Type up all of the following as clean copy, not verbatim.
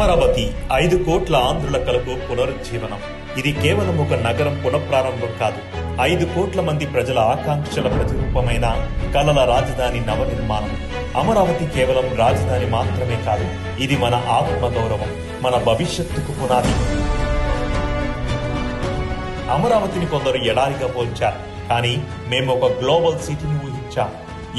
అమరావతి 5 కోట్ల ఆంధ్రుల కలకు పునరుజ్జీవనం. ఇది కేవలం ఒక నగరం పునఃప్రారంభం కాదు, 5 కోట్ల మంది ప్రజల ఆకాంక్షల ప్రతిరూపమైన కలల రాజధాని నవనిర్మాణం. అమరావతి కేవలం రాజధాని మాత్రమే కాదు, ఇది మన ఆత్మగౌరవం, మన భవిష్యత్తుకు పునాది. అమరావతిని కొందరు ఎడారిగా పోల్చారు, కానీ మేము ఒక గ్లోబల్ సిటీని ఊహించాం.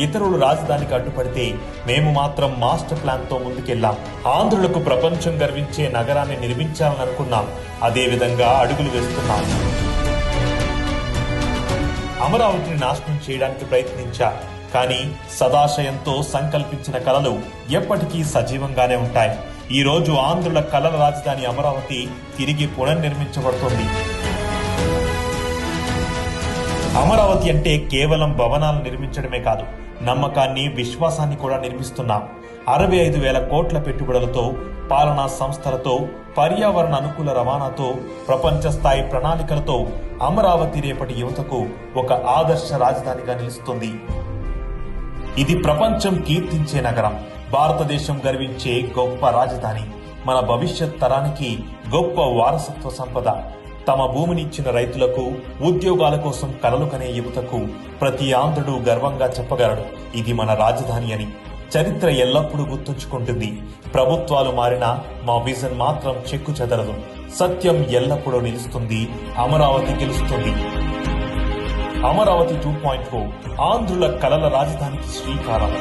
ఇతరులు రాజధానికి అడ్డుపడితే మేము మాత్రం మాస్టర్ ప్లాన్ తో ముందుకెళ్లాం. ఆంధ్రులకు ప్రపంచం గర్వించే నగరాన్ని నిర్మించాలని అనుకున్నాం, అదే విధంగా అడుగులు వేస్తున్నాం. అమరావతిని నాశనం చేయడానికి ప్రయత్నించారు, కానీ సదాశయంతో సంకల్పించిన కలలు ఎప్పటికీ సజీవంగానే ఉంటాయి. ఈ రోజు ఆంధ్రుల కలల రాజధాని అమరావతి తిరిగి పునర్నిర్మించబడుతోంది. అమరావతి అంటే కేవలం భవనాలు నిర్మించడమే కాదు, నమ్మకాన్ని, విశ్వాసాన్ని కూడా నిర్మిస్తున్నాం. 65,000 కోట్ల పెట్టుబడులతో, పాలనా సంస్థలతో, పర్యావరణ అనుకూల రవాణాతో, ప్రపంచ స్థాయి ప్రణాళికలతో అమరావతి రేపటి యువతకు ఒక ఆదర్శ రాజధానిగా నిలుస్తుంది. ఇది ప్రపంచం కీర్తించే నగరం, భారతదేశం గర్వించే గొప్ప రాజధాని, మన భవిష్యత్ తరానికి గొప్ప వారసత్వ సంపద. తమ భూమినిచ్చిన రైతులకు, ఉద్యోగాల కోసం కలలు కనే యువతకు ప్రతి ఆంధ్రుడు గర్వంగా చెప్పగలడు, ఇది మన రాజధాని అని. చరిత్ర ఎల్లప్పుడూ గుర్తుంచుకుంటుంది. ప్రభుత్వాలు మారినా మా విజన్ మాత్రం చెక్కు చెదరదు. సత్యం ఎల్లప్పుడూ నిలుస్తుంది. అమరావతి గెలుస్తుంది. అమరావతి 2.0 ఆంధ్రుల కలల రాజధానికి శ్రీకారం.